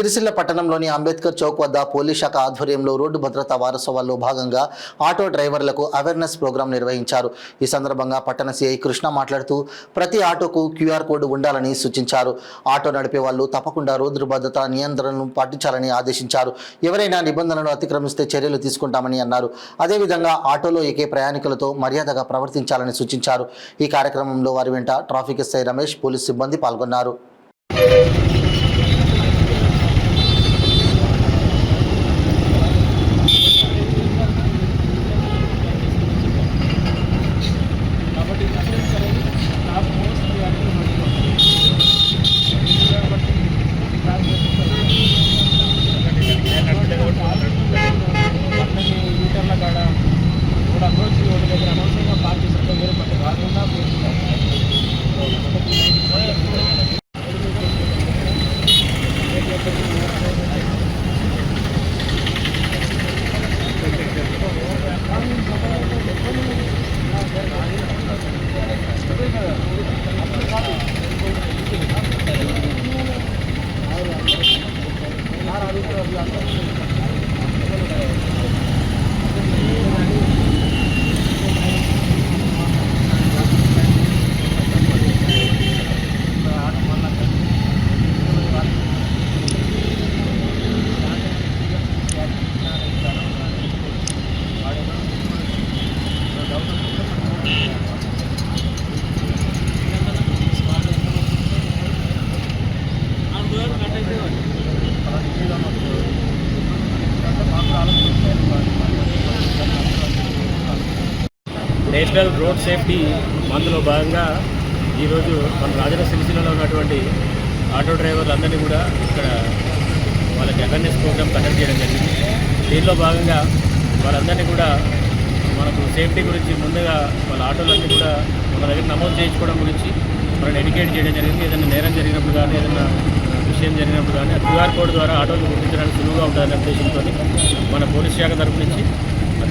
సిరిసిల్ల పట్టణంలోని అంబేద్కర్ చౌక్ వద్ద పోలీస్ శాఖ ఆధ్వర్యంలో రోడ్డు భద్రతా వారోత్సవాల్లో భాగంగా ఆటో డ్రైవర్లకు అవేర్నెస్ ప్రోగ్రాం నిర్వహించారు. ఈ సందర్భంగా పట్టణ సిఐ కృష్ణ మాట్లాడుతూ ప్రతి ఆటోకు క్యూఆర్ కోడ్ ఉండాలని సూచించారు. ఆటో నడిపే వాళ్ళు తప్పకుండా రోడ్డు భద్రతా నియంత్రణను పాటించాలని ఆదేశించారు. ఎవరైనా నిబంధనలను అతిక్రమిస్తే చర్యలు తీసుకుంటామని అన్నారు. అదేవిధంగా ఆటోలో ఎక్కే ప్రయాణికులతో మర్యాదగా ప్రవర్తించాలని సూచించారు. ఈ కార్యక్రమంలో వారి వెంట ట్రాఫిక్ ఎస్ఐ రమేష్, పోలీసు సిబ్బంది పాల్గొన్నారు. నేషనల్ రోడ్ సేఫ్టీ మంత్లో భాగంగా ఈరోజు మన రాజన్న సిరిసిల్లలో ఉన్నటువంటి ఆటో డ్రైవర్లందరినీ కూడా ఇక్కడ వాళ్ళకి అవేర్నెస్ ప్రోగ్రామ్ కండక్ట్ చేయడం జరిగింది. దీనిలో భాగంగా వాళ్ళందరినీ కూడా మనకు సేఫ్టీ గురించి ముందుగా వాళ్ళ ఆటోలన్నీ కూడా మన దగ్గర నమోదు చేయించుకోవడం గురించి మనల్ని ఎడ్యుకేట్ చేయడం జరిగింది. ఏదైనా నేరం జరిగినప్పుడు కానీ ఏదైనా విషయం జరిగినప్పుడు కానీ క్యూఆర్ కోడ్ ద్వారా ఆటోలు గుర్తించడానికి సులువుగా ఉంటుందనే ఉద్దేశంతో మన పోలీస్ శాఖ తరఫు నుంచి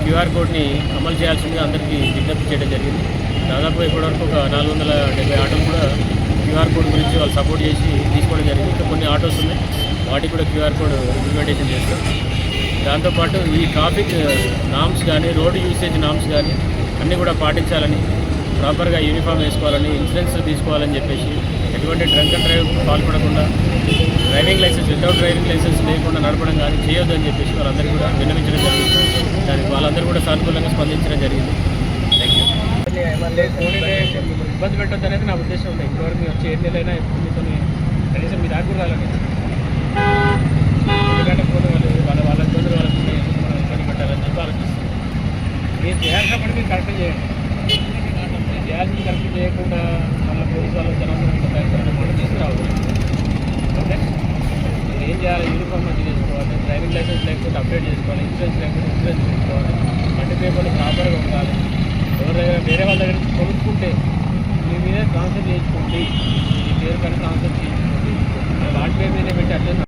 క్యూఆర్ కోడ్ని అమలు చేయాల్సిందిగా అందరికీ విజ్ఞప్తి చేయడం జరిగింది. దాదాపు ఇప్పటివరకు ఒక 470 ఆటోలు కూడా క్యూఆర్ కోడ్ గురించి వాళ్ళు సపోర్ట్ చేసి తీసుకోవడం జరిగింది. ఇంకా కొన్ని ఆటోస్ ఉన్నాయి, వాటికి కూడా క్యూఆర్ కోడ్ ఇంప్లిమెంటేషన్ చేస్తాం. దాంతోపాటు ఈ ట్రాఫిక్ నామ్స్ కానీ రోడ్డు యూసేజ్ నామ్స్ కానీ అన్నీ కూడా పాటించాలని, ప్రాపర్గా యూనిఫామ్ వేసుకోవాలని, ఇన్సూరెన్స్ తీసుకోవాలని చెప్పేసి ఎటువంటి డ్రంక్ అండ్ డ్రైవ్ పాల్పడకుండా, driving licence without driving licence లేకుండా నడపడం కానీ చేయొద్దు అని చెప్పేసి వాళ్ళందరూ కూడా విన్నవించడం జరిగింది. దానికి వాళ్ళందరూ కూడా సానుకూలంగా స్పందించడం జరిగింది. Thank you. ఇబ్బంది పెట్టద్దు అనేది నా ఉద్దేశం ఉంది. ఇంతవరకు మీరు వచ్చి 7 నెలలైనా మీతో కనీసం మీ దాకా రాలని, ఎందుకంటే పోతే వాళ్ళ ఇబ్బందులు వాళ్ళకి మనం ఇబ్బంది పెట్టాలని చెప్పి ఆలోచిస్తాం. మీరు చేయాల్సినప్పుడు మీరు కరెక్ట్ చేయండి. మీరు చేయాల్సింది కరెక్ట్ చేయకుండా మళ్ళీ పోలీసు వాళ్ళు జనం తీసుకురావద్దు. ఓకే, మీరు ఏం చేయాలి? యూనిఫామ్ మంచిగా చేసుకోవాలి, డ్రైవింగ్ లైసెన్స్ లేకపోతే అప్డేట్ చేసుకోవాలి, ఇన్సూరెన్స్ లేకపోతే ఇన్సూరెన్స్ చేసుకోవాలి, మట్టి పేపర్లు ప్రాపర్గా ఉండాలి. ఎవరి దగ్గర వేరే వాళ్ళ దగ్గర కొనుక్కుంటే మీ మీదే ట్రాన్స్ఫర్ చేయించుకోండి, మీ పేరు కానీ ట్రాన్స్ఫర్ చేయించుకోండి. వాటి పేరు మీదే పెట్టి అట్లే